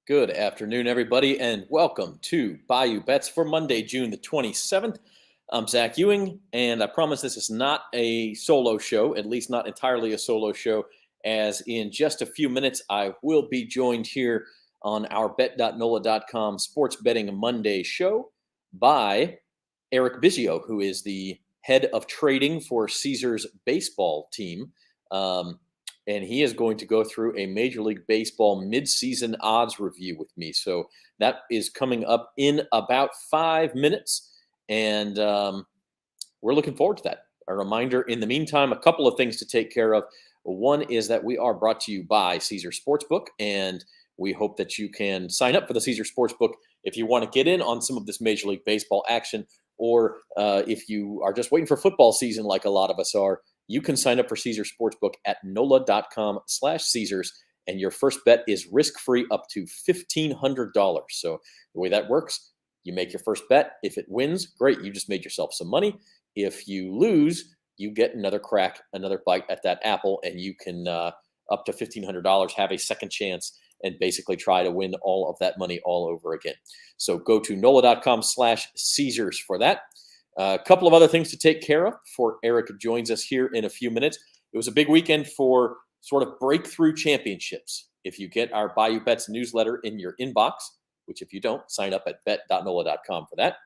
Good afternoon, everybody, and welcome to Bayou Bets for Monday, June the 27th. I'm Zach Ewing, and I promise this is not a solo show, at least not entirely a solo show, as in just a few minutes, I will be joined here on our bet.nola.com Sports Betting Monday show by Eric Biggio, who is the head of trading for Caesars baseball team. And he is going to go through a Major League Baseball midseason odds review with me. So that is coming up in about 5 minutes, and we're looking forward to that. A reminder, in the meantime, a couple of things to take care of. One is that we are brought to you by Caesars Sportsbook, and we hope that you can sign up for the Caesars Sportsbook if you want to get in on some of this Major League Baseball action, or if you are just waiting for football season like a lot of us are. You can sign up for Caesars Sportsbook at nola.com/Caesars, and your first bet is risk-free up to $1,500. So the way that works, you make your first bet. If it wins, great, you just made yourself some money. If you lose, you get another crack, another bite at that apple, and you can, up to $1,500, have a second chance and basically try to win all of that money all over again. So go to nola.com/Caesars for that. A couple of other things to take care of before Eric joins us here in a few minutes. It was a big weekend for sort of breakthrough championships. If you get our Bayou Bets newsletter in your inbox, which if you don't, sign up at bet.nola.com for that.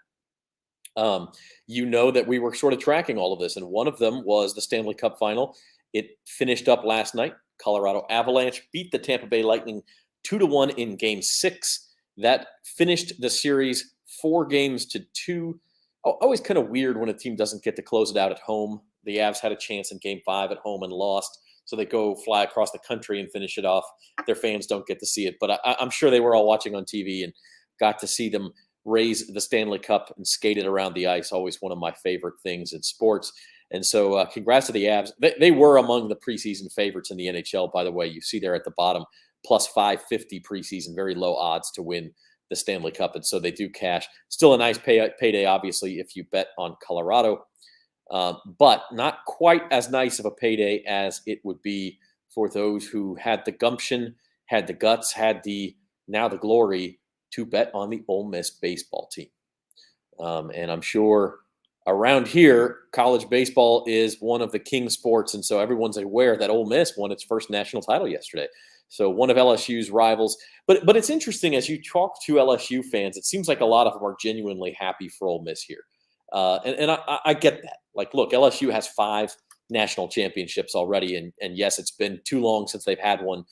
You know that we were sort of tracking all of this, and one of them was the Stanley Cup final. It finished up last night. Colorado Avalanche beat the Tampa Bay Lightning 2-1 in Game 6. That finished the series 4-2. Always kind of weird when a team doesn't get to close it out at home. The Avs had a chance in Game 5 at home and lost, so they go fly across the country and finish it off. Their fans don't get to see it, but I'm sure they were all watching on TV and got to see them raise the Stanley Cup and skate it around the ice. Always one of my favorite things in sports. And so congrats to the Avs. They were among the preseason favorites in the NHL, by the way. You see there at the bottom, plus 550 preseason, very low odds to win the Stanley Cup, and so they do cash. Still a nice payday, obviously, if you bet on Colorado, but not quite as nice of a payday as it would be for those who had the gumption, had the guts, had the glory to bet on the Ole Miss baseball team. And I'm sure around here, college baseball is one of the king sports, and so everyone's aware that Ole Miss won its first national title yesterday. So one of LSU's rivals. But it's interesting, as you talk to LSU fans, it seems like a lot of them are genuinely happy for Ole Miss here. And I get that. Like, look, LSU has 5 national championships already. And yes, it's been too long since they've had one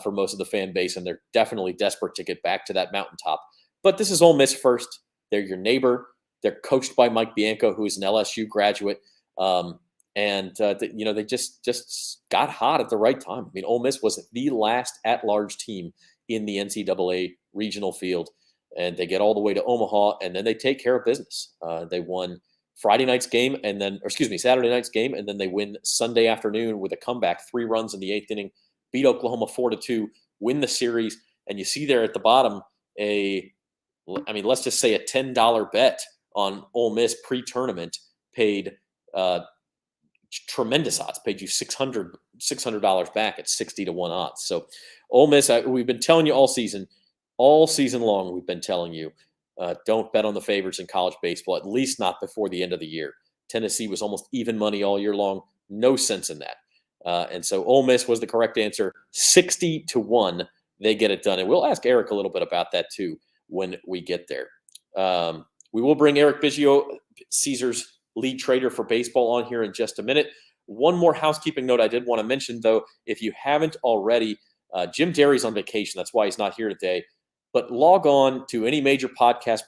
for most of the fan base, and they're definitely desperate to get back to that mountaintop. But this is Ole Miss first. They're your neighbor. They're coached by Mike Bianco, who is an LSU graduate. They just got hot at the right time. I mean, Ole Miss was the last at-large team in the NCAA regional field, and they get all the way to Omaha, and then they take care of business. They won Saturday night's game, and then they win Sunday afternoon with a comeback, 3 runs in the 8th inning, beat Oklahoma 4-2, win the series, and you see there at the bottom let's just say a $10 bet on Ole Miss pre-tournament paid tremendous odds, paid you $600 back at 60-1 odds. So Ole Miss, we've been telling you all season long, we've been telling you, don't bet on the favorites in college baseball, at least not before the end of the year. Tennessee was almost even money all year long. No sense in that. And so Ole Miss was the correct answer. 60-1, they get it done. And we'll ask Eric a little bit about that too when we get there. We will bring Eric Biggio, Caesars lead trader for baseball, on here in just a minute. One more housekeeping note I did want to mention, though, if you haven't already, Jim Derry's on vacation. That's why he's not here today. But log on to any major podcast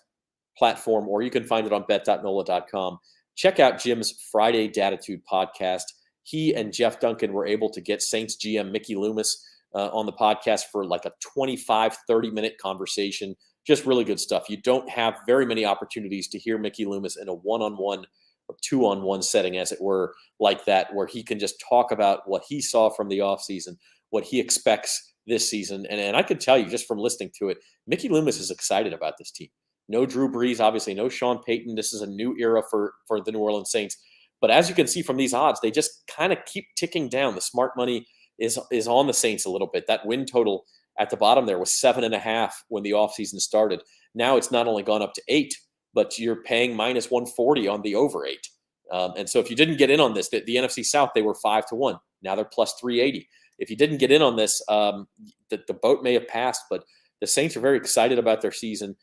platform, or you can find it on bet.nola.com. Check out Jim's Friday Datitude podcast. He and Jeff Duncan were able to get Saints GM Mickey Loomis on the podcast for like a 25, 30-minute conversation. Just really good stuff. You don't have very many opportunities to hear Mickey Loomis in a one-on-one or 2-on-1 setting, as it were, like that, where he can just talk about what he saw from the offseason, what he expects this season. And I can tell you, just from listening to it, Mickey Loomis is excited about this team. No Drew Brees, obviously, no Sean Payton. This is a new era for the New Orleans Saints. But as you can see from these odds, they just kind of keep ticking down. The smart money is on the Saints a little bit. That win total at the bottom there was 7.5 when the offseason started. Now it's not only gone up to 8, but you're paying minus 140 on the over 8. And so if you didn't get in on this, the NFC South, they were 5-1. Now they're plus 380. If you didn't get in on this, the boat may have passed, but the Saints are very excited about their season.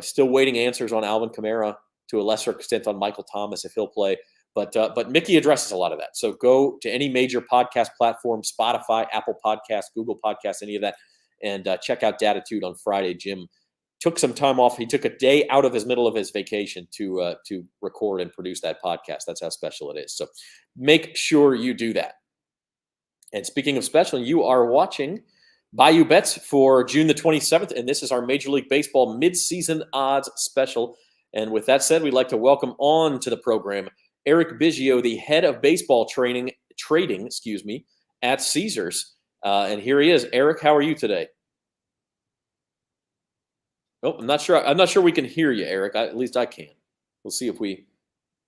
Still waiting answers on Alvin Kamara, to a lesser extent on Michael Thomas if he'll play. But Mickey addresses a lot of that. So go to any major podcast platform, Spotify, Apple Podcasts, Google Podcasts, any of that, and check out Datitude on Friday. Jim took some time off. He took a day out of his middle of his vacation to record and produce that podcast. That's how special it is. So make sure you do that. And speaking of special, you are watching Bayou Bets for June the 27th, and this is our Major League Baseball midseason odds special. And with that said, we'd like to welcome on to the program Eric Biggio, the head of baseball trading, at Caesars. And here he is. Eric, how are you today? Oh, I'm not sure we can hear you, Eric. At least I can. We'll see if we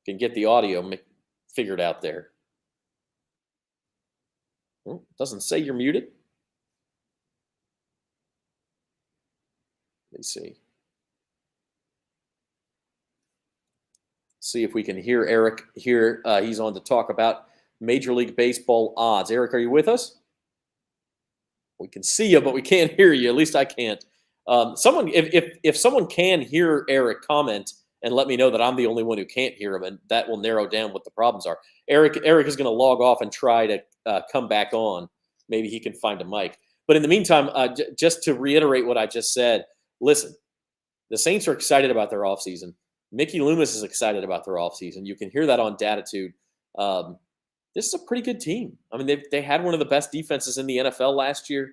can get the audio figured out there. Oh, doesn't say you're muted. Let me see. See if we can hear Eric here. He's on to talk about Major League Baseball odds. Eric, are you with us? We can see you, but we can't hear you. At least I can't. If someone can hear Eric, comment and let me know that I'm the only one who can't hear him, and that will narrow down what the problems are. Eric is going to log off and try to come back on. Maybe he can find a mic. But in the meantime, just to reiterate what I just said, listen, the Saints are excited about their offseason. Mickey Loomis is excited about their offseason. You can hear that on Datitude. This is a pretty good team. I mean, they had one of the best defenses in the NFL last year.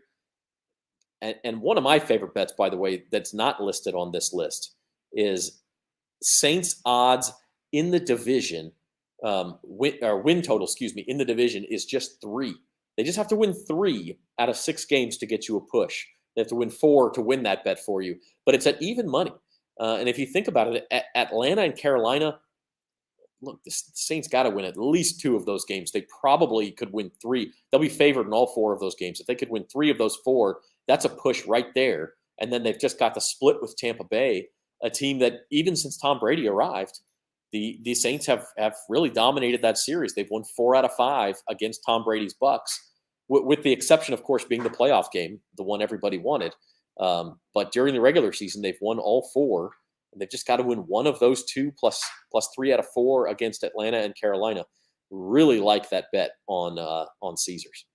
And one of my favorite bets, by the way, that's not listed on this list is Saints odds in the division, win total, in the division is just 3. They just have to win 3 out of 6 games to get you a push. They have to win 4 to win that bet for you. But it's at even money. And if you think about it, Atlanta and Carolina, look, the Saints got to win at least 2 of those games. They probably could win 3. They'll be favored in all 4 of those games. If they could win 3 of those 4, that's a push right there. And then they've just got the split with Tampa Bay, a team that even since Tom Brady arrived, the Saints have really dominated that series. They've won 4 out of 5 against Tom Brady's Bucs, with the exception, of course, being the playoff game, the one everybody wanted. But during the regular season, they've won all 4. And they've just got to win 1 of those 2 plus 3 out of 4 against Atlanta and Carolina. Really like that bet on Caesars.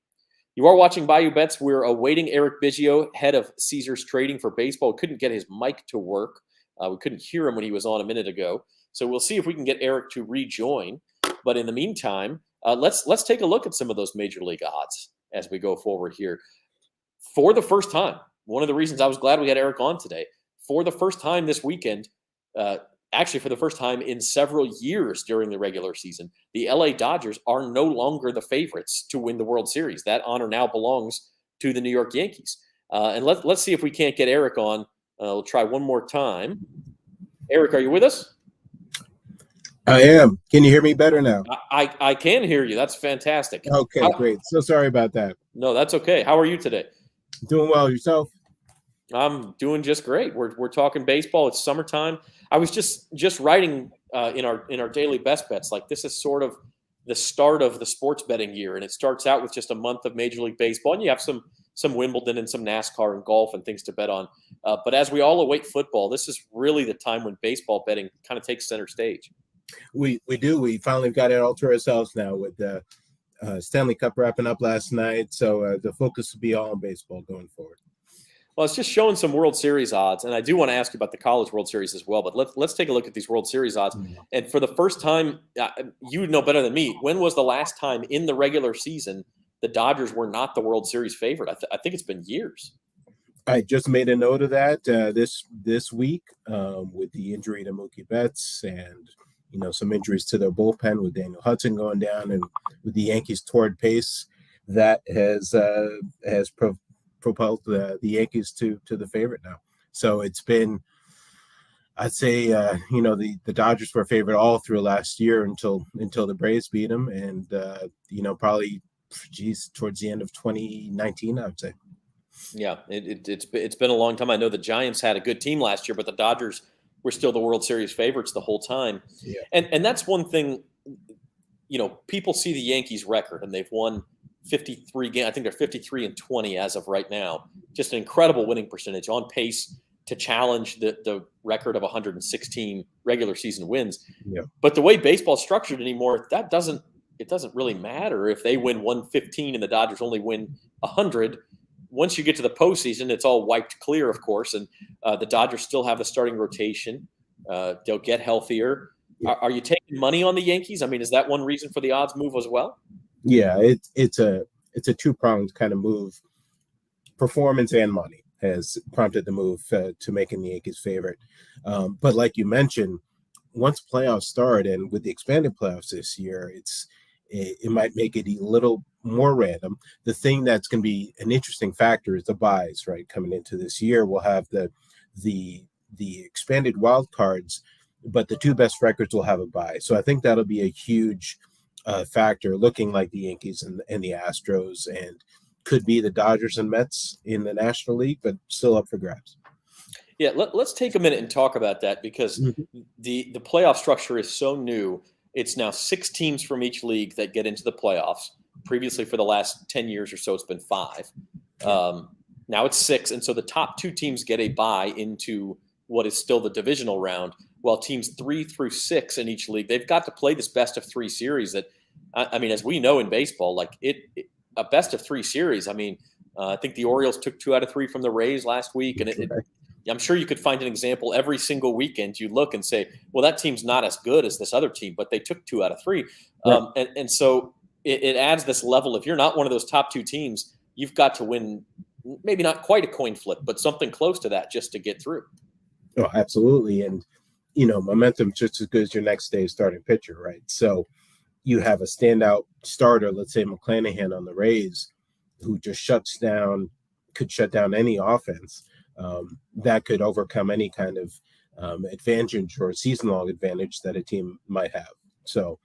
You are watching Bayou Bets. We're awaiting Eric Biggio, head of Caesars Trading for Baseball. Couldn't get his mic to work. We couldn't hear him when he was on a minute ago. So we'll see if we can get Eric to rejoin. But in the meantime, let's take a look at some of those Major League odds as we go forward here. For the first time, one of the reasons I was glad we had Eric on today, for the first time this weekend, actually for the first time in several years during the regular season, the LA Dodgers are no longer the favorites to win the World Series. That honor now belongs to the New York Yankees. And let's see if we can't get Eric on. We'll try one more time. Eric, are you with us? I am. Can you hear me better now? I can hear you. That's fantastic. Okay, great. So sorry about that. No, that's okay. How are you today? Doing well. Yourself? I'm doing just great. We're talking baseball. It's summertime. I was just writing in our daily best bets. Like, this is sort of the start of the sports betting year, and it starts out with just a month of Major League Baseball, and you have some Wimbledon and some NASCAR and golf and things to bet on. But as we all await football, this is really the time when baseball betting kind of takes center stage. We do. We finally got it all to ourselves now with the Stanley Cup wrapping up last night. So the focus will be all on baseball going forward. Well, it's just showing some World Series odds, and I do want to ask you about the College World Series as well. But let's take a look at these World Series odds. Mm-hmm. And for the first time, you would know better than me. When was the last time in the regular season the Dodgers were not the World Series favorite? I think it's been years. I just made a note of that this week with the injury to Mookie Betts and some injuries to their bullpen with Daniel Hudson going down, and with the Yankees' torrid pace that has propelled the Yankees to the favorite now. So it's been, I'd say, the Dodgers were favorite all through last year until the Braves beat them, and probably towards the end of 2019, I would say. Yeah, it's been a long time. I know the Giants had a good team last year, but the Dodgers were still the World Series favorites the whole time. Yeah. And that's one thing, people see the Yankees record and they've won 53 games. I think they're 53-20 as of right now. Just an incredible winning percentage, on pace to challenge the record of 116 regular season wins. Yeah. But the way baseball's structured anymore, it doesn't really matter if they win 115 and the Dodgers only win 100. Once you get to the postseason, it's all wiped clear, of course, and the Dodgers still have the starting rotation. They'll get healthier. Yeah. Are you taking money on the Yankees? I mean, is that one reason for the odds move as well? Yeah, it's a two-pronged kind of move. Performance and money has prompted the move to making the Yankees favorite. But like you mentioned, once playoffs start, and with the expanded playoffs this year, it might make it a little more random. The thing that's going to be an interesting factor is the buys, right? Coming into this year, we'll have the expanded wild cards, but the two best records will have a bye. So I think that'll be a huge factor, looking like the Yankees and the Astros, and could be the Dodgers and Mets in the National League, but still up for grabs. Yeah, let's take a minute and talk about that, because the playoff structure is so new. It's now 6 teams from each league that get into the playoffs. Previously, for the last 10 years or so, it's been 5. Now it's 6, and so the top 2 teams get a bye into what is still the divisional round, while teams 3 through 6 in each league, they've got to play this best of 3 series that, I mean, as we know in baseball, like a best of 3 series. I mean, I think the Orioles took 2 out of 3 from the Rays last week, and I'm sure you could find an example every single weekend. You look and say, well, that team's not as good as this other team, but they took 2 out of 3. Right. And so it adds this level. If you're not one of those top 2 teams, you've got to win, maybe not quite a coin flip, but something close to that just to get through. Oh, absolutely. And, momentum just as good as your next day's starting pitcher, right? So you have a standout starter, let's say McClanahan on the Rays, who just could shut down any offense. That could overcome any kind of advantage or season-long advantage that a team might have. So,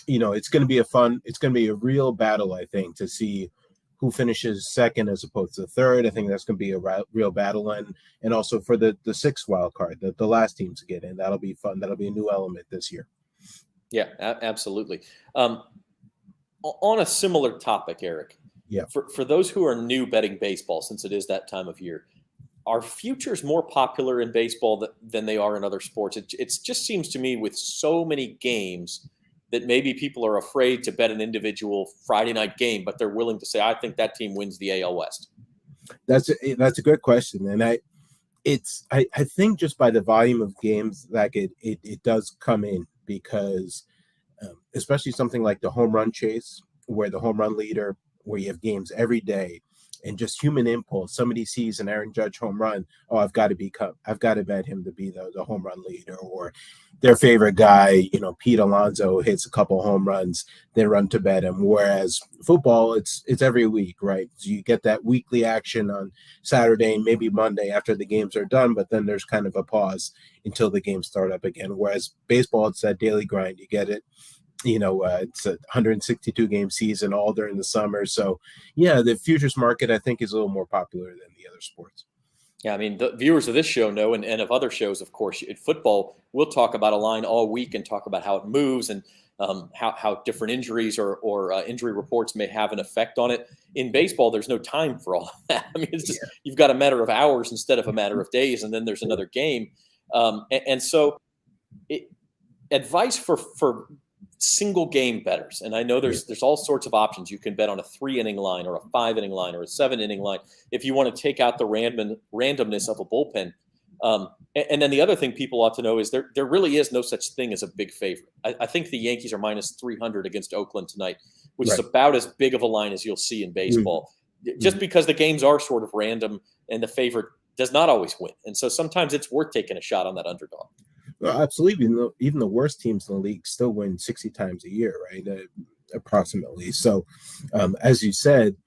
it's going to be a real battle, I think, to see who finishes second as opposed to third. I think that's going to be a real battle, and also for the 6th wild card, the last team to get in. That'll be fun. That'll be a new element this year. Yeah, absolutely. On a similar topic, Eric. Yeah. For those who are new betting baseball, since it is that time of year, are futures more popular in baseball than they are in other sports? It just seems to me, with so many games, that maybe people are afraid to bet an individual Friday night game, but they're willing to say, I think that team wins the AL West. That's a good question. And I think just by the volume of games, like it does come in, because especially something like the home run chase, where the home run leader, where you have games every day, and just human impulse. Somebody sees an Aaron Judge home run. Oh, I've got to bet him to be the home run leader, or their favorite guy, Pete Alonso hits a couple home runs, they run to bet him. Whereas football, it's every week, right? So you get that weekly action on Saturday, maybe Monday after the games are done, but then there's kind of a pause until the games start up again. Whereas baseball, it's that daily grind. You get it. It's a 162 game season all during the summer. So yeah, the futures market, I think, is a little more popular than the other sports. Yeah, I mean, the viewers of this show know, and of other shows, of course, in football, we'll talk about a line all week and talk about how it moves and how different injuries or injury reports may have an effect on it. In baseball, there's no time for all of that. I mean, it's just, you've got a matter of hours instead of a matter of days, and then there's another game. And so advice for single game bettors, and I know there's all sorts of options. You can bet on a 3-inning line or a 5-inning line or a 7-inning line if you want to take out the randomness of a bullpen. And then the other thing people ought to know is there really is no such thing as a big favorite. I think the Yankees are minus 300 against Oakland tonight, which is about as big of a line as you'll see in baseball, just because the games are sort of random and the favorite does not always win. And so sometimes it's worth taking a shot on that underdog. Well, absolutely. Even the worst teams in the league still win 60 times a year, right? Approximately. So, as you said,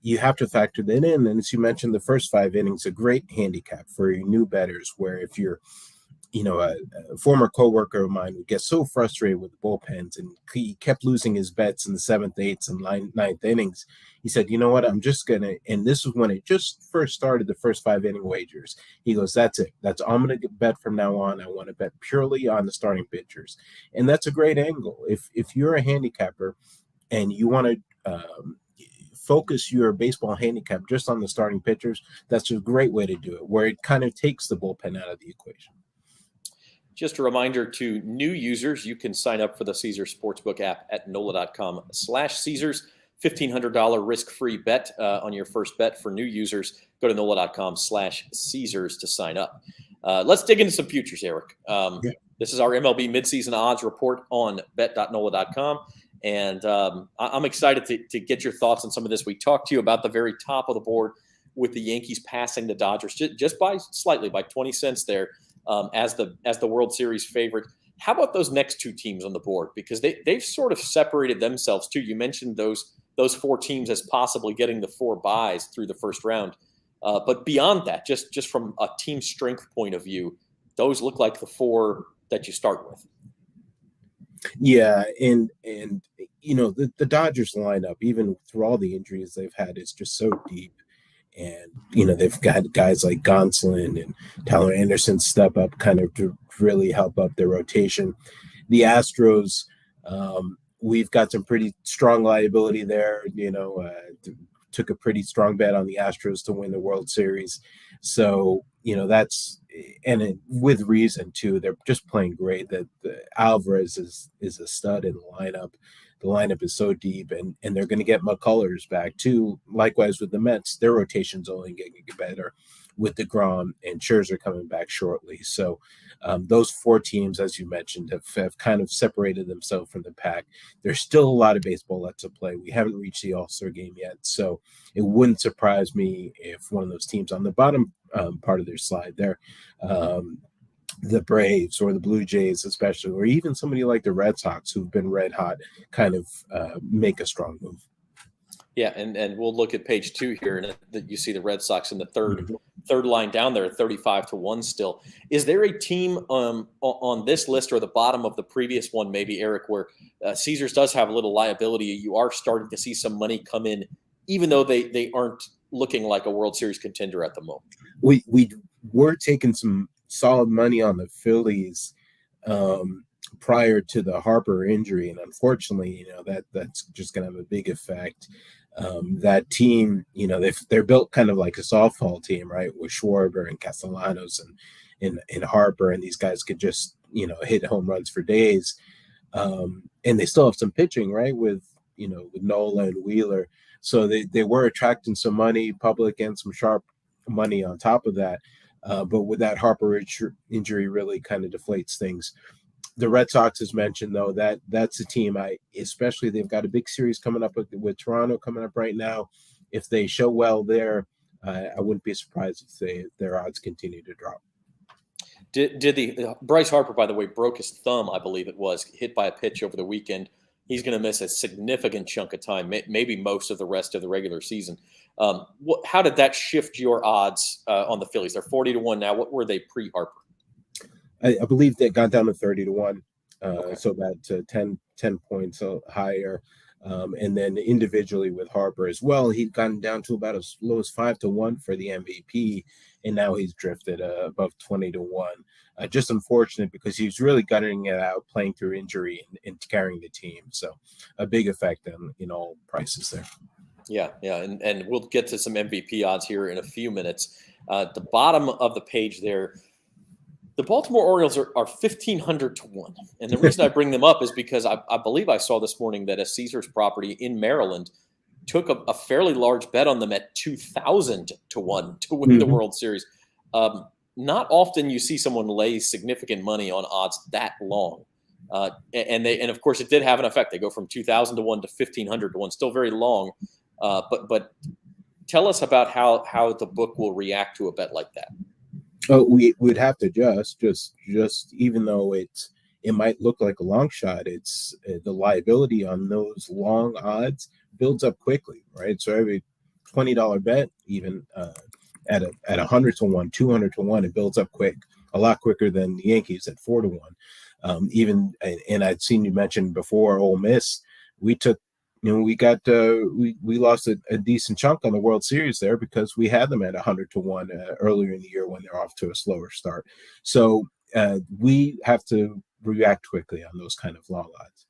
you have to factor that in. And as you mentioned, the first 5 innings, a great handicap for your new bettors, where if you're a former coworker of mine would get so frustrated with the bullpens, and he kept losing his bets in the 7th, 8th, and ninth innings. He said, "You know what? I'm just gonna." And this was when it just first started, the first 5-inning wagers. He goes, "That's it. That's all I'm gonna bet from now on. I want to bet purely on the starting pitchers," and that's a great angle. If you're a handicapper and you want to focus your baseball handicap just on the starting pitchers, that's a great way to do it, where it kind of takes the bullpen out of the equation. Just a reminder to new users, you can sign up for the Caesars Sportsbook app at NOLA.com/Caesars. $1,500 risk-free bet on your first bet for new users. Go to NOLA.com/Caesars to sign up. Let's dig into some futures, Eric. This is our MLB midseason odds report on bet.nola.com. And I'm excited to get your thoughts on some of this. We talked to you about the very top of the board with the Yankees passing the Dodgers just by 20 cents there. As the World Series favorite. How about those next two teams on the board? Because they've sort of separated themselves too. You mentioned those 4 teams as possibly getting the 4 byes through the first round. But beyond that, just from a team strength point of view, those look like the 4 that you start with. Yeah, and the Dodgers lineup, even through all the injuries they've had, is just so deep. And, they've got guys like Gonsolin and Tyler Anderson step up kind of to really help up their rotation. The Astros, we've got some pretty strong liability there. Took a pretty strong bet on the Astros to win the World Series. So, with reason too. They're just playing great. That Alvarez is a stud in the lineup. The lineup is so deep, and they're going to get McCullers back too. Likewise with the Mets, their rotation's only getting better with DeGrom and Scherzer coming back shortly. So those 4 teams, as you mentioned, have kind of separated themselves from the pack. There's still a lot of baseball left to play. We haven't reached the All-Star game yet, so it wouldn't surprise me if one of those teams on the bottom part of their slide there, the Braves or the Blue Jays especially, or even somebody like the Red Sox who've been red hot, kind of make a strong move. Yeah, and we'll look at page 2 here, and you see the Red Sox in the third line down there at 35-1 still. Is there a team on this list or the bottom of the previous one, maybe, Eric, where Caesars does have a little liability? You are starting to see some money come in, even though they aren't looking like a World Series contender at the moment. We were taking some solid money on the Phillies prior to the Harper injury, and unfortunately, that's just going to have a big effect. That team, they're built kind of like a softball team, right? With Schwarber and Castellanos and Harper, and these guys could just hit home runs for days. And they still have some pitching, right? With Nola and Wheeler, so they were attracting some money, public and some sharp money on top of that. But with that Harper injury really kind of deflates things. The Red Sox, as mentioned, though, that's a team especially they've got a big series coming up with Toronto coming up right now. If they show well there, I wouldn't be surprised if their odds continue to drop. Did the Bryce Harper, by the way, broke his thumb, I believe it was, hit by a pitch over the weekend. He's going to miss a significant chunk of time, maybe most of the rest of the regular season. How did that shift your odds on the Phillies? They're 40-1 now. What were they pre-Harper? I believe they got down to 30-1, Okay. so about 10 points higher. And then individually with Harper as well, he'd gotten down to about as low as 5-1 for the MVP, and now he's drifted above 20-1. Just unfortunate because he was really gutting it out, playing through injury and carrying the team. So a big effect in all prices there. Yeah, and we'll get to some MVP odds here in a few minutes. The bottom of the page there, the Baltimore Orioles are 1,500-1. And the reason I bring them up is because I believe I saw this morning that a Caesars property in Maryland took a fairly large bet on them at 2,000-1 to win the World Series. Not often you see someone lay significant money on odds that long. And of course, it did have an effect. They go from 2,000-1 to 1,500-1, still very long. But tell us about how the book will react to a bet like that. Oh, we would have to just even though it might look like a long shot, it's the liability on those long odds builds up quickly, right? So every $20 bet, even at 100-1, 200-1, it builds up quick. a lot quicker than the Yankees at 4-1. And I'd seen you mention before Ole Miss. We took, we lost a decent chunk on the World Series there because we had them at 100-1 earlier in the year when they're off to a slower start. So we have to react quickly on those kind of long odds.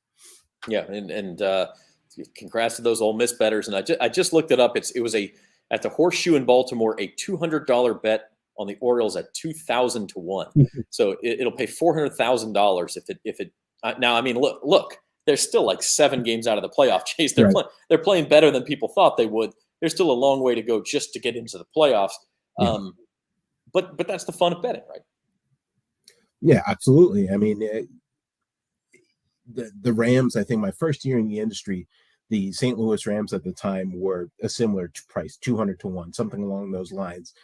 Yeah, and congrats to those Ole Miss bettors. And I just looked it up. It was at the Horseshoe in Baltimore, a $200 bet on the Orioles at 2,000-1. So it'll pay $400,000 if it. Now, I mean, look, they're still like 7 games out of the playoff chase. They're playing better than people thought they would. There's still a long way to go just to get into the playoffs. Yeah. But that's the fun of betting, right? Yeah, absolutely. I mean, the Rams, I think my first year in the industry, the St. Louis Rams at the time were a similar price, 200-1, something along those lines.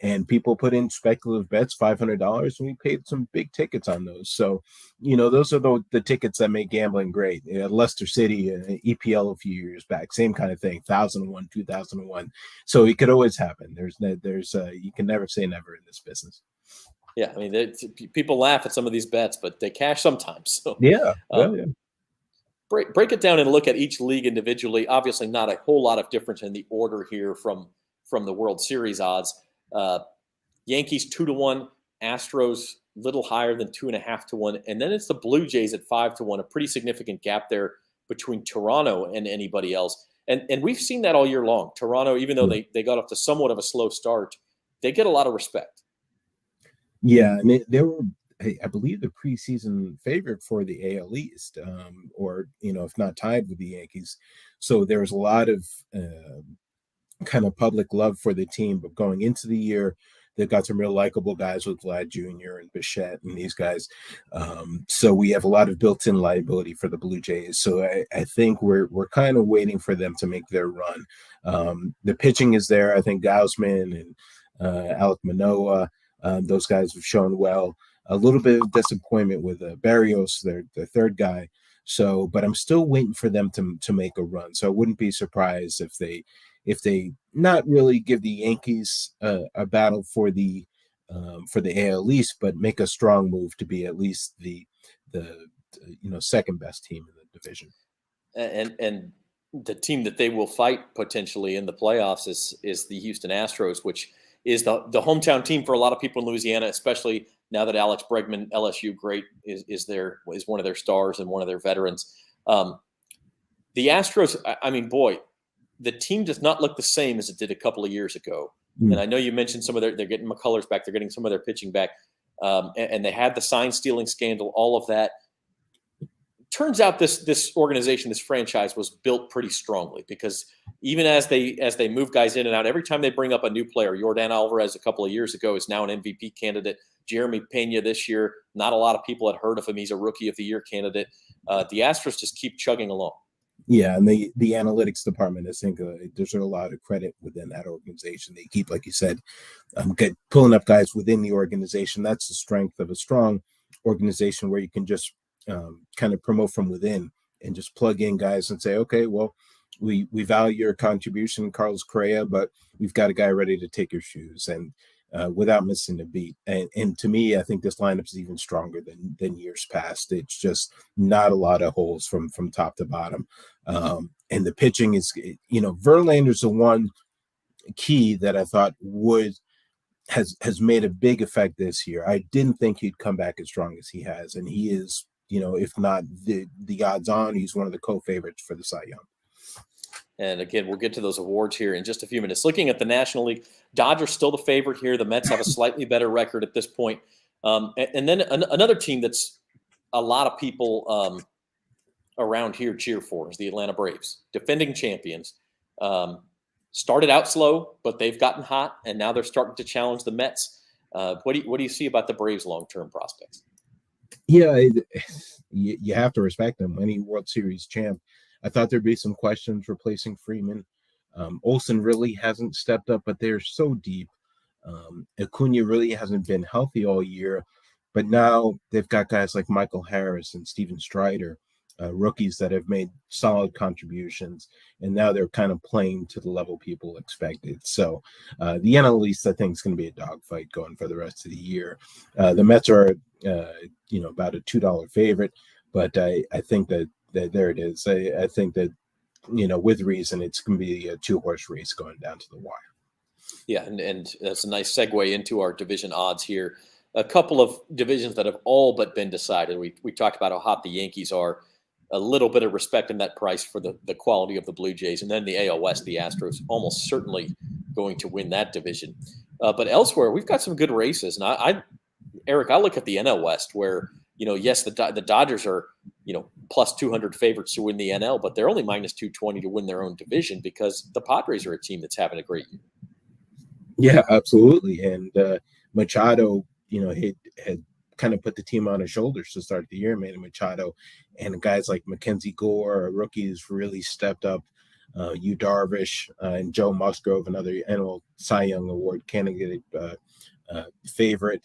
And people put in speculative bets, $500, and we paid some big tickets on those. So, those are the tickets that make gambling great. Leicester City, EPL a few years back, same kind of thing, 1,001, 2,001. So it could always happen. You can never say never in this business. Yeah, I mean, people laugh at some of these bets, but they cash sometimes. So yeah. Break it down and look at each league individually. Obviously, not a whole lot of difference in the order here from the World Series odds. Yankees 2-1, Astros little higher than 2.5-1, and then it's the Blue Jays at 5-1. A pretty significant gap there between Toronto and anybody else. And we've seen that all year long. Toronto, even though they got off to somewhat of a slow start, they get a lot of respect. Yeah, and they were, I believe, the preseason favorite for the AL East, or if not tied with the Yankees. So there was a lot of kind of public love for the team. But going into the year, they've got some real likable guys with Vlad Jr. and Bichette and these guys. So we have a lot of built-in liability for the Blue Jays. So I think we're kind of waiting for them to make their run. The pitching is there. I think Gausman and Alec Manoah, those guys have shown well. A little bit of disappointment with Barrios, their third guy. So, but I'm still waiting for them to make a run. So I wouldn't be surprised if they not really give the Yankees a battle for the AL East, but make a strong move to be at least the second best team in the division. And the team that they will fight potentially in the playoffs is the Houston Astros, which is the hometown team for a lot of people in Louisiana, especially now that Alex Bregman, LSU great, is one of their stars and one of their veterans. The Astros, I mean, boy, the team does not look the same as it did a couple of years ago. And I know you mentioned they're getting McCullers back, they're getting some of their pitching back, and they had the sign stealing scandal, all of that. Turns out this organization, this franchise, was built pretty strongly because even as they move guys in and out, every time they bring up a new player, Yordan Alvarez a couple of years ago is now an MVP candidate. Jeremy Pena this year, not a lot of people had heard of him. He's a Rookie of the Year candidate. The Astros just keep chugging along. Yeah, and the analytics department, I think there's a lot of credit within that organization. They keep, like you said, pulling up guys within the organization. That's the strength of a strong organization where you can just kind of promote from within and just plug in guys and say, okay, well, we value your contribution, Carlos Correa, but we've got a guy ready to take your shoes and without missing a beat. And to me, I think this lineup is even stronger than years past. It's just not a lot of holes from top to bottom. And the pitching is, Verlander's the one key that I thought has made a big effect this year. I didn't think he'd come back as strong as he has, and he is, if not the odds on, he's one of the co-favorites for the Cy Young. And again, we'll get to those awards here in just a few minutes. Looking at the National League, Dodgers still the favorite here. The Mets have a slightly better record at this point. And then another team that's a lot of people around here cheer for is the Atlanta Braves, defending champions. Started out slow, but they've gotten hot, and now they're starting to challenge the Mets. What do you see about the Braves' long-term prospects? Yeah, you have to respect them. Any World Series champ. I thought there'd be some questions replacing Freeman. Olsen really hasn't stepped up, but they're so deep. Acuna really hasn't been healthy all year, but now they've got guys like Michael Harris and Steven Strider rookies that have made solid contributions, and now they're kind of playing to the level people expected. So the NL East, I think, is going to be a dogfight going for the rest of the year. The Mets are, about a $2 favorite, but I think that there it is. I think that, with reason, it's going to be a 2-horse race going down to the wire. Yeah, and that's a nice segue into our division odds here. A couple of divisions that have all but been decided. We talked about how hot the Yankees are. A little bit of respect in that price for the quality of the Blue Jays. And then the AL West, the Astros, almost certainly going to win that division. But elsewhere, we've got some good races. And Eric, I look at the NL West where, yes, the Dodgers are, plus 200 favorites to win the NL, but they're only minus 220 to win their own division because the Padres are a team that's having a great year. Yeah, absolutely. And Machado, he had kind of put the team on his shoulders to start the year. Manny Machado and guys like Mackenzie Gore, rookies, really stepped up. Yu Darvish and Joe Musgrove, another annual Cy Young Award candidate favorite.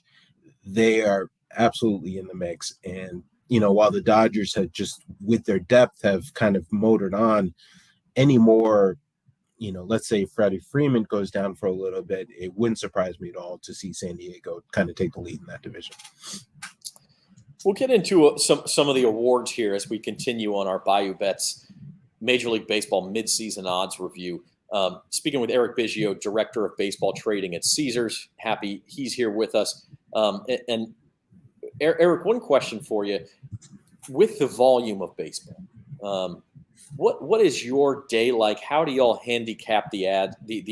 They are absolutely in the mix. And, while the Dodgers had just, with their depth, have kind of motored on any more, let's say Freddie Freeman goes down for a little bit, it wouldn't surprise me at all to see San Diego kind of take the lead in that division. We'll get into some of the awards here as we continue on our Bayou Bets Major League Baseball midseason odds review. Speaking with Eric Biggio, Director of Baseball Trading at Caesars. Happy he's here with us. And Eric, one question for you. With the volume of baseball, what is your day like? How do y'all handicap the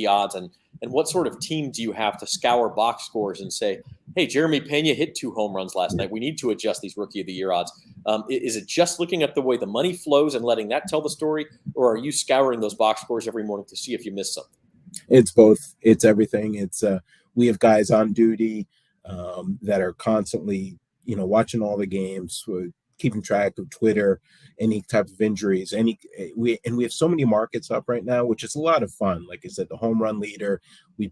odds, and what sort of team do you have to scour box scores and say, hey, Jeremy Pena hit 2 home runs last night. We need to adjust these Rookie of the Year odds. Is it just looking at the way the money flows and letting that tell the story, or are you scouring those box scores every morning to see if you missed something? It's both. It's everything. It's we have guys on duty that are constantly, watching all the games, keeping track of Twitter, any type of injuries, we have so many markets up right now, which is a lot of fun. Like I said, the home run leader, we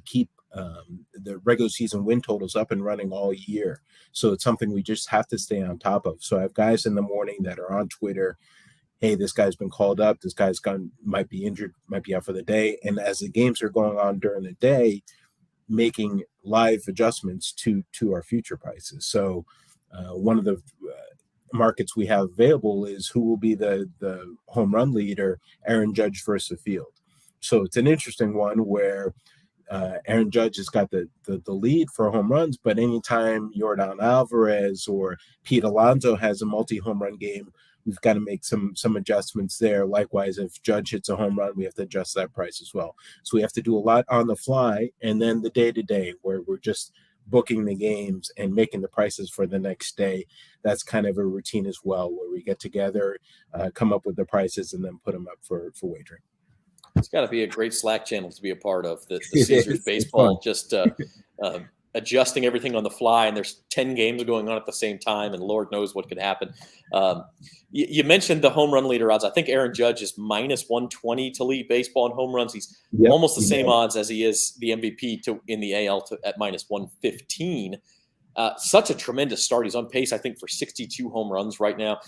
keep the regular season win totals up and running all year. So it's something we just have to stay on top of. So I have guys in the morning that are on Twitter. Hey, this guy's been called up. This guy's might be injured, might be out for the day. And as the games are going on during the day, making live adjustments to our future prices. So one of the markets we have available is who will be the home run leader, Aaron Judge versus the field. So it's an interesting one where Aaron Judge has got the lead for home runs, but anytime Yordan Alvarez or Pete Alonso has a multi-home run game, we've got to make some adjustments there. Likewise, if Judge hits a home run, we have to adjust that price as well. So we have to do a lot on the fly, and then the day-to-day where we're just booking the games and making the prices for the next day. That's kind of a routine as well, where we get together, come up with the prices, and then put them up for wagering. It's got to be a great Slack channel to be a part of. The Caesars baseball, just adjusting everything on the fly, and there's 10 games going on at the same time, and Lord knows what could happen. You mentioned the home run leader odds. I think Aaron Judge is minus 120 to lead baseball in home runs. He's almost the same odds as he is the MVP in the AL at minus 115. Such a tremendous start. He's on pace, I think, for 62 home runs right now.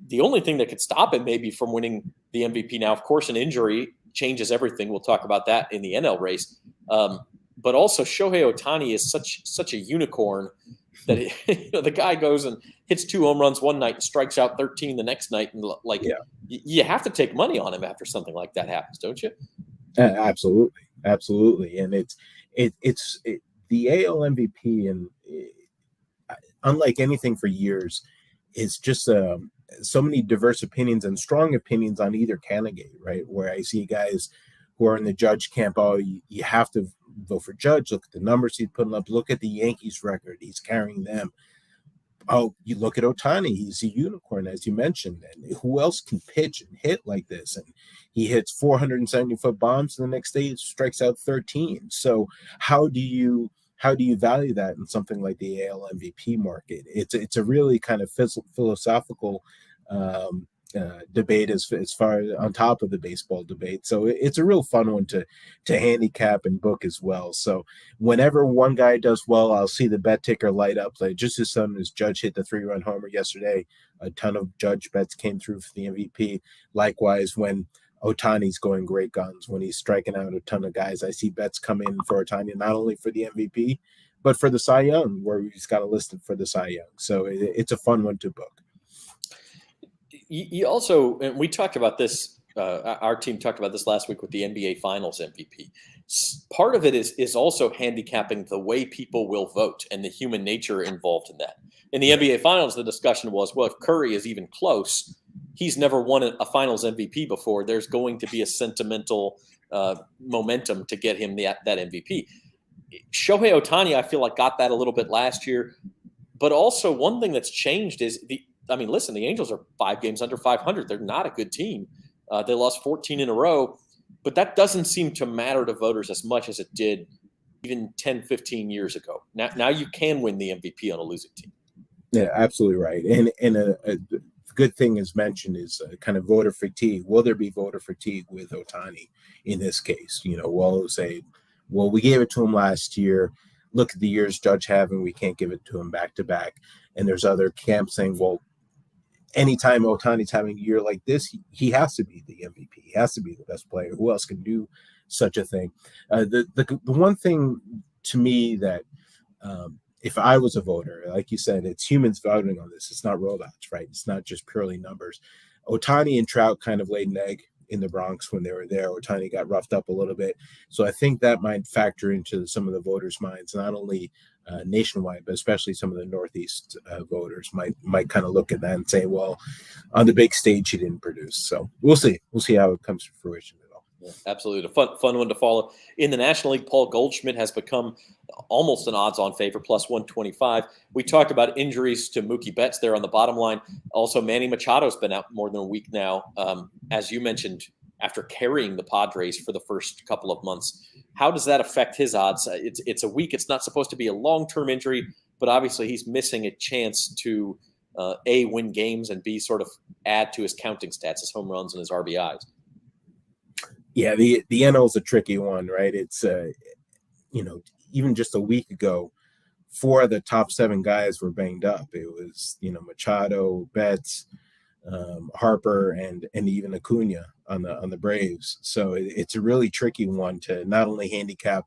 The only thing that could stop him maybe from winning the MVP now, of course, an injury changes everything. We'll talk about that in the NL race. But also Shohei Ohtani is such a unicorn that the guy goes and hits 2 home runs one night and strikes out 13 the next night. And you have to take money on him after something like that happens, don't you? Absolutely. And it's the AL MVP, and unlike anything for years, it's just so many diverse opinions and strong opinions on either candidate, right? Where I see guys who are in the Judge camp, you have to vote for Judge. Look at the numbers he's putting up. Look at the Yankees record. He's carrying them. Oh, you look at Ohtani. He's a unicorn, as you mentioned. And who else can pitch and hit like this? And he hits 470-foot bombs, and the next day he strikes out 13. So how do you value that in something like the AL MVP market? It's a really kind of philosophical debate as far as on top of the baseball debate. So it's a real fun one to handicap and book as well. So whenever one guy does well, I'll see the bet ticker light up. Like just as soon as Judge hit the 3-run homer yesterday, a ton of Judge bets came through for the MVP. Likewise, when Ohtani's going great guns, when he's striking out a ton of guys, I see bets come in for Ohtani, not only for the MVP, but for the Cy Young, where he's got a listed for the Cy Young. So it's a fun one to book. You also, and we talked about this, our team talked about this last week with the NBA Finals MVP. Part of it is also handicapping the way people will vote and the human nature involved in that. In the NBA Finals, the discussion was, well, if Curry is even close, he's never won a Finals MVP before. There's going to be a sentimental momentum to get him that MVP. Shohei Ohtani, I feel like, got that a little bit last year. But also one thing that's changed is the Angels are 5 games under 500. They're not a good team. They lost 14 in a row, but that doesn't seem to matter to voters as much as it did even 10, 15 years ago. Now you can win the MVP on a losing team. Yeah, absolutely right. And a good thing is mentioned is kind of voter fatigue. Will there be voter fatigue with Ohtani in this case? We'll say, well, we gave it to him last year. Look at the years Judge having, we can't give it to him back to back. And there's other camps saying, well, anytime Ohtani's having a year like this, he has to be the MVP. He has to be the best player. Who else can do such a thing? The one thing to me that if I was a voter, like you said, it's humans voting on this. It's not robots, right? It's not just purely numbers. Ohtani and Trout kind of laid an egg in the Bronx when they were there. Ohtani got roughed up a little bit. So I think that might factor into some of the voters' minds, not only nationwide, but especially some of the Northeast voters might kind of look at that and say, well, on the big stage, he didn't produce. So we'll see. We'll see how it comes to fruition at all. Yeah, absolutely. A fun one to follow. In the National League, Paul Goldschmidt has become almost an odds-on favorite, plus 125. We talked about injuries to Mookie Betts there on the bottom line. Also, Manny Machado's been out more than a week now. As you mentioned, after carrying the Padres for the first couple of months. How does that affect his odds? It's a week. It's not supposed to be a long-term injury, but obviously he's missing a chance to A, win games, and B, sort of add to his counting stats, his home runs and his RBIs. Yeah, the NL is a tricky one, right? It's, even just a week ago, 4 of the top 7 guys were banged up. It was, Machado, Betts, Harper, and even Acuna on the Braves. So it's a really tricky one to not only handicap,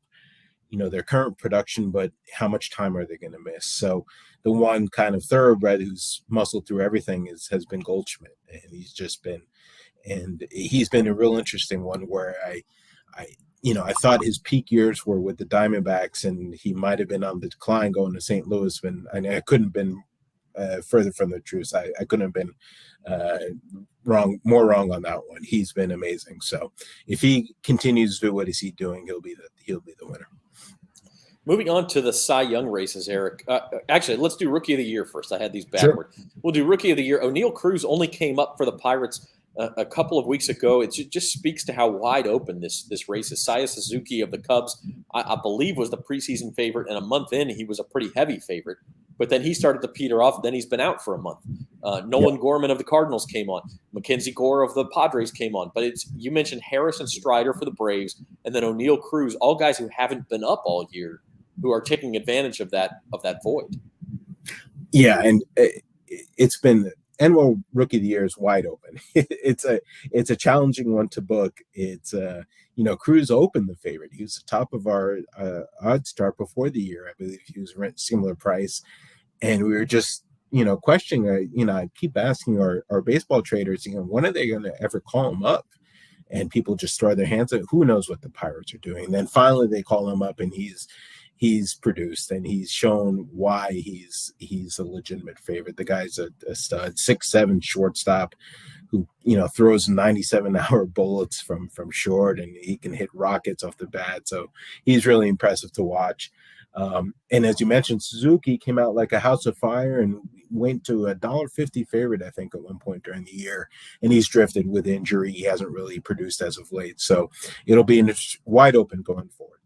their current production, but how much time are they going to miss? So the one kind of thoroughbred who's muscled through everything has been Goldschmidt, and he's been a real interesting one where I thought his peak years were with the Diamondbacks, and he might have been on the decline going to St. Louis. I couldn't have been further from the truth. I couldn't have been more wrong on that one. He's been amazing. So if he continues to do what is he doing, he'll be the winner. Moving on to the Cy Young races, Eric. Actually, let's do Rookie of the Year first. I had these backward. Sure. We'll do Rookie of the Year. O'Neal Cruz only came up for the Pirates a couple of weeks ago. It just speaks to how wide open this race is. Seiya Suzuki of the Cubs, I believe, was the preseason favorite, and a month in, he was a pretty heavy favorite. But then he started to peter off. Then he's been out for a month. Nolan Gorman of the Cardinals came on. Mackenzie Gore of the Padres came on. But you mentioned Harrison Strider for the Braves, and then O'Neal Cruz, all guys who haven't been up all year, who are taking advantage of that void. Yeah, and it's been NL Rookie of the Year is wide open. It's a challenging one to book. It's Cruz opened the favorite. He was the top of our odds start before the year. I believe he was rent similar price, and we were just questioning. I keep asking our baseball traders, when are they going to ever call him up? And people just throw their hands up. Who knows what the Pirates are doing? And then finally they call him up, and he's produced, and he's shown why he's a legitimate favorite. The guy's a stud, 6'7" shortstop who throws 97-hour bullets from short, and he can hit rockets off the bat. So he's really impressive to watch. And as you mentioned, Suzuki came out like a house of fire and went to $1.50 favorite, I think, at one point during the year. And he's drifted with injury. He hasn't really produced as of late. So it'll be wide open going forward.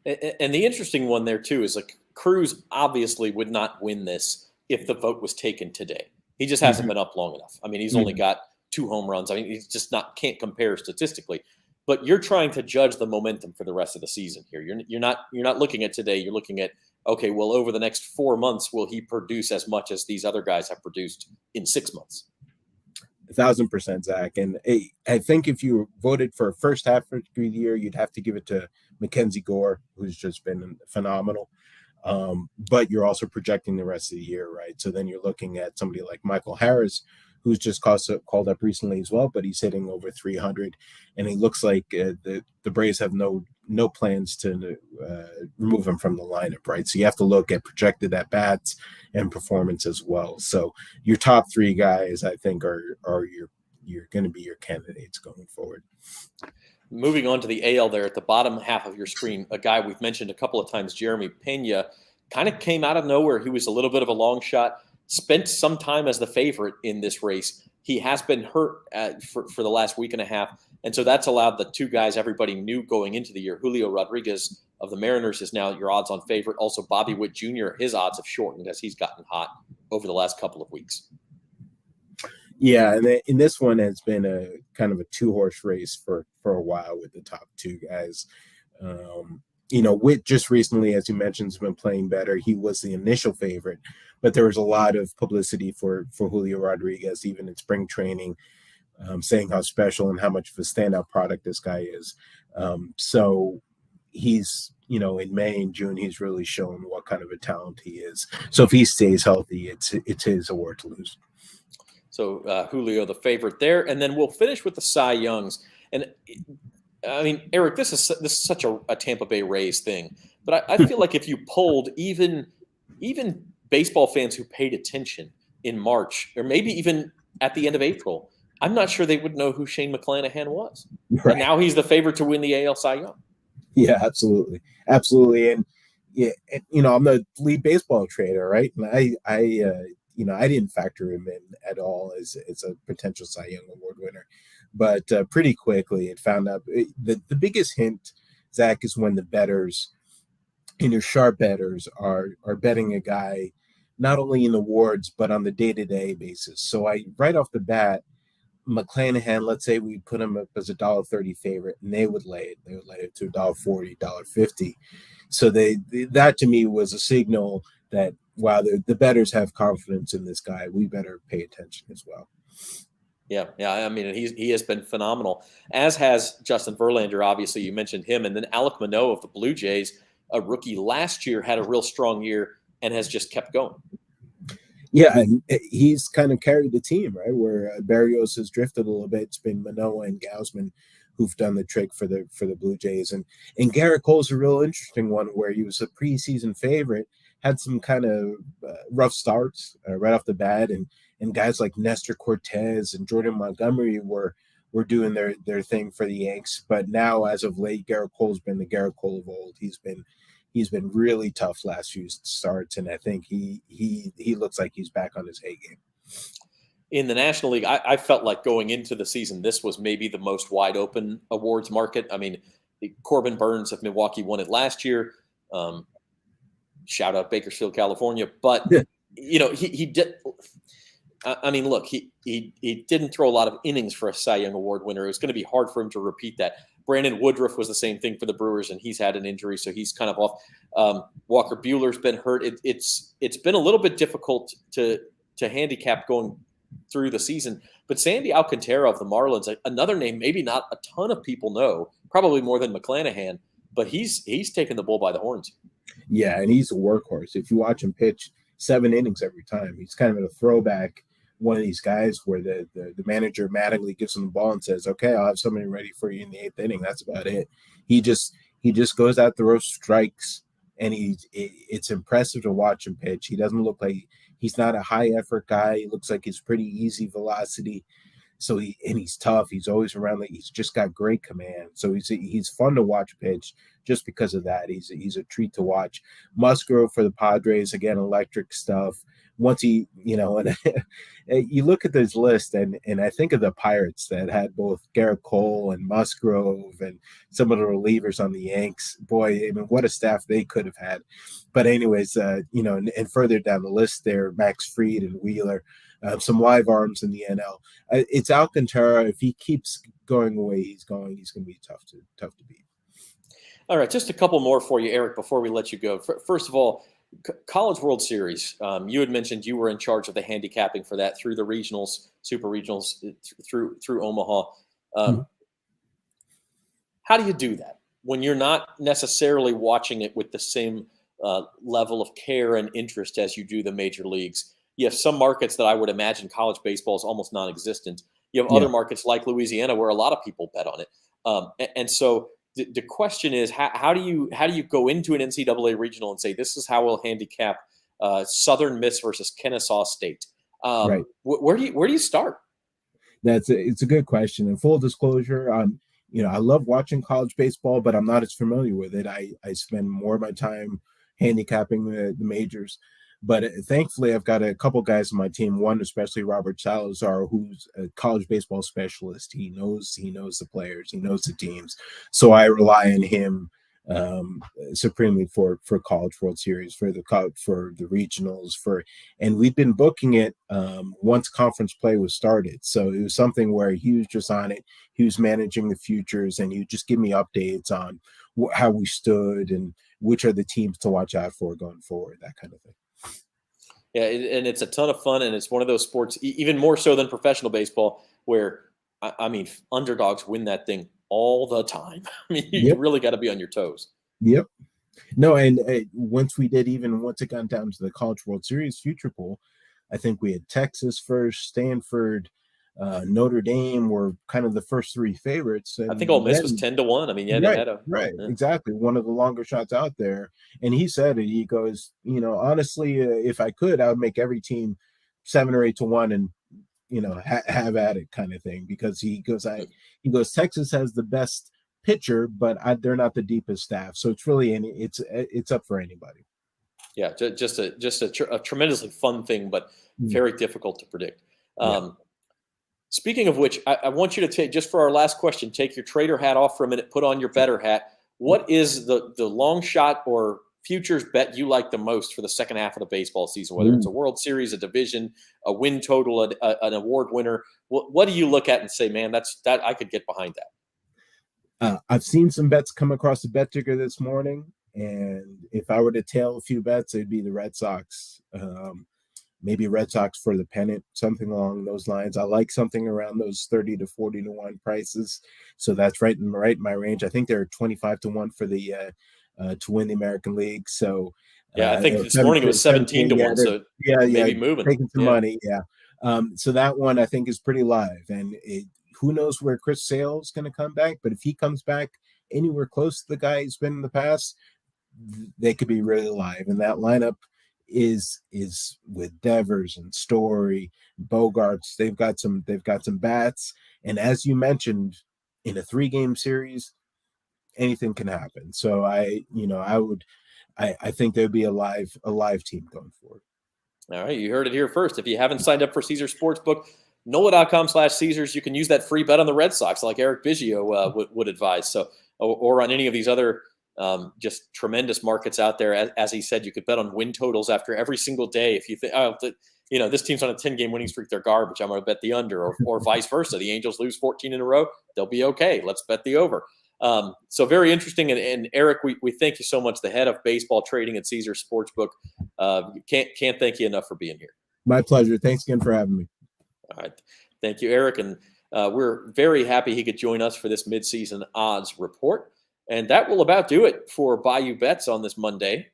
And the interesting one there, too, is Cruz obviously would not win this if the vote was taken today. He just hasn't been up long enough. I mean, he's only got 2 home runs. I mean, he's just can't compare statistically. But you're trying to judge the momentum for the rest of the season here. You're not looking at today. You're looking at, okay, well, over the next 4 months, will he produce as much as these other guys have produced in 6 months? 1,000%, Zach. And I think if you voted for first half of the year, you'd have to give it to Mackenzie Gore, who's just been phenomenal. But you're also projecting the rest of the year, right? So then you're looking at somebody like Michael Harris, who's just called up recently as well, but he's hitting over 300, and it looks like the Braves have no plans to remove him from the lineup, right? So you have to look at projected at bats and performance as well. So your top 3 guys, I think, are you're going to be your candidates going forward. Moving on to the AL there at the bottom half of your screen, a guy we've mentioned a couple of times, Jeremy Pena, kind of came out of nowhere. He was a little bit of a long shot. Spent some time as the favorite in this race. He has been hurt for the last week and a half, and so that's allowed the 2 guys everybody knew going into the year. Julio Rodriguez of the Mariners is now your odds-on favorite. Also, Bobby Witt Jr., his odds have shortened as he's gotten hot over the last couple of weeks. Yeah, and in this one has been a kind of a 2-horse race for a while with the top 2 guys. Witt just recently, as you mentioned, has been playing better. He was the initial favorite, but there was a lot of publicity for Julio Rodriguez, even in spring training, saying how special and how much of a standout product this guy is. So he's, in May and June, he's really shown what kind of a talent he is. So if he stays healthy, it's his award to lose. So Julio, the favorite there. And then we'll finish with the Cy Youngs. And I mean, Eric, this is such a Tampa Bay Rays thing, but I feel like if you polled even baseball fans who paid attention in March, or maybe even at the end of April, I'm not sure they would know who Shane McClanahan was. Right. And now he's the favorite to win the AL Cy Young. Yeah, absolutely, and yeah, I'm the lead baseball trader, right? And I didn't factor him in at all as a potential Cy Young Award winner. But pretty quickly, it found out the biggest hint, Zach, is when the bettors and your sharp bettors are betting a guy not only in awards but on the day-to-day basis. So right off the bat, McClanahan, let's say we put him up as a $1.30 favorite, and they would lay it to $1.40, $1.50. So that to me was a signal that wow, the bettors have confidence in this guy. We better pay attention as well. Yeah. I mean, he has been phenomenal, as has Justin Verlander. Obviously, you mentioned him, and then Alec Manoah of the Blue Jays, a rookie last year, had a real strong year and has just kept going. Yeah, and he's kind of carried the team, right? Where Barrios has drifted a little bit. It's been Manoah and Gausman who've done the trick for the Blue Jays, and Garrett Cole's a real interesting one, where he was a preseason favorite, had some kind of rough starts right off the bat, and guys like Nestor Cortez and Jordan Montgomery were doing their thing for the Yanks. But now, as of late, Garrett Cole's been the Garrett Cole of old. He's been really tough last few starts, and I think he looks like he's back on his A game. In the National League, I felt like going into the season, this was maybe the most wide open awards market. I mean, Corbin Burns of Milwaukee won it last year. Shout out Bakersfield, California. But, he did. I mean, look, he didn't throw a lot of innings for a Cy Young Award winner. It was going to be hard for him to repeat that. Brandon Woodruff was the same thing for the Brewers, and he's had an injury, so he's kind of off. Walker Buehler's been hurt. It's been a little bit difficult to handicap going through the season. But Sandy Alcantara of the Marlins, another name maybe not a ton of people know, probably more than McClanahan, but he's taken the bull by the horns. Yeah, and he's a workhorse. If you watch him pitch 7 innings every time, he's kind of a throwback, one of these guys where the manager Mattingly gives him the ball and says, okay, I'll have somebody ready for you in the 8th inning. That's about it. He just goes out, throws strikes, and it's impressive to watch him pitch. He doesn't look like he's not a high effort guy. He looks like he's pretty easy velocity. So he's tough. He's always around. He's just got great command. So he's fun to watch pitch. just because of that. He's a treat to watch. Musgrove for the Padres, again, electric stuff. Once he, and you look at this list, and I think of the Pirates that had both Garrett Cole and Musgrove and some of the relievers on the Yanks. Boy, I mean, what a staff they could have had. But anyways, and further down the list there, Max Fried and Wheeler, some live arms in the NL. It's Alcantara. If he keeps going away, he's going to be tough to beat. All right, just a couple more for you, Eric, before we let you go. First of all, College World Series. You had mentioned you were in charge of the handicapping for that through the regionals, super regionals, through Omaha. How do you do that when you're not necessarily watching it with the same level of care and interest as you do the major leagues? You have some markets that I would imagine college baseball is almost non-existent. You have other markets like Louisiana where a lot of people bet on it, and so. The question is, how do you go into an NCAA regional and say this is how we'll handicap Southern Miss versus Kennesaw State? Right. Where do you start? It's a good question. And full disclosure, I love watching college baseball, but I'm not as familiar with it. I spend more of my time handicapping the majors. But thankfully, I've got a couple guys on my team. One, especially Robert Salazar, who's a college baseball specialist. He knows the players, he knows the teams. So I rely on him supremely for College World Series, for the regionals, and we've been booking it once conference play was started. So it was something where he was just on it. He was managing the futures, and he would just give me updates on how we stood and which are the teams to watch out for going forward, that kind of thing. Yeah, and it's a ton of fun, and it's one of those sports, even more so than professional baseball, where, I mean, underdogs win that thing all the time. I mean, you really got to be on your toes. Yep. No, and once it got down to the College World Series future pool, I think we had Texas first, Stanford, Notre Dame were kind of the first three favorites. And I think Ole Miss was 10-1. I mean, they had exactly, one of the longer shots out there. And he said it. He goes, honestly, if I could, I would make every team 7 or 8 to 1, and have at it, kind of thing. Because he goes, Texas has the best pitcher, but they're not the deepest staff. So it's really it's up for anybody. Yeah, just a tremendously fun thing, but very difficult to predict. Speaking of which, I want you to take, just for our last question, take your trader hat off for a minute, put on your bettor hat. What is the long shot or futures bet you like the most for the second half of the baseball season, whether it's a World Series, a division, a win total, an award winner? What do you look at and say, man, that I could get behind that? I've seen some bets come across the bet ticker this morning, and if I were to tail a few bets, it'd be the Red Sox. Maybe Red Sox for the pennant, something along those lines. I like something around those 30 to 40 to 1 prices. So that's right in my range. I think they're 25 to 1 for the to win the American League. So I think this morning it was 17 to 1. So maybe moving, taking some money. Yeah. So that one I think is pretty live, and who knows where Chris Sale is going to come back, but if he comes back anywhere close to the guy he's been in the past, they could be really live. And that lineup is with Devers and Story, Bogarts. They've got some bats, and as you mentioned, in a 3-game series, anything can happen. So I think there'd be a live team going forward. All right, you heard it here first. If you haven't signed up for Caesars Sportsbook, NOLA.com/Caesars, you can use that free bet on the Red Sox, like Eric Biggio would advise. So, or on any of these other just tremendous markets out there. As he said, you could bet on win totals after every single day. If you think, this team's on a 10-game winning streak, they're garbage, I'm going to bet the under, or vice versa. The Angels lose 14 in a row, they'll be okay. Let's bet the over. So very interesting. And Eric, we thank you so much, the head of baseball trading at Caesars Sportsbook. Can't thank you enough for being here. My pleasure. Thanks again for having me. All right. Thank you, Eric. And we're very happy he could join us for this midseason odds report. And that will about do it for Bayou Bets on this Monday.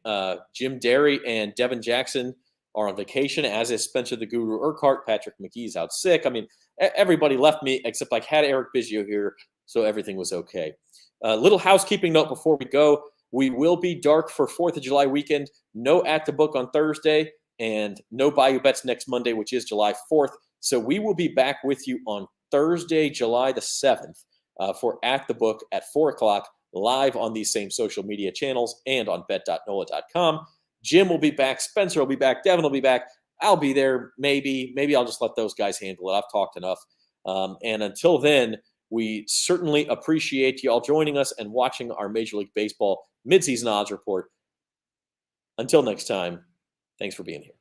Jim Derry and Devin Jackson are on vacation, as is Spencer the Guru Urquhart. Patrick McGee's out sick. I mean, everybody left me, except I had Eric Biggio here, so everything was okay. Little housekeeping note before we go. We will be dark for 4th of July weekend. No At the Book on Thursday, and no Bayou Bets next Monday, which is July 4th. So we will be back with you on Thursday, July the 7th for At the Book at 4 o'clock. live on these same social media channels and on bet.nola.com. Jim will be back. Spencer will be back. Devin will be back. I'll be there. Maybe I'll just let those guys handle it. I've talked enough. And until then, we certainly appreciate you all joining us and watching our Major League Baseball midseason odds report. Until next time, thanks for being here.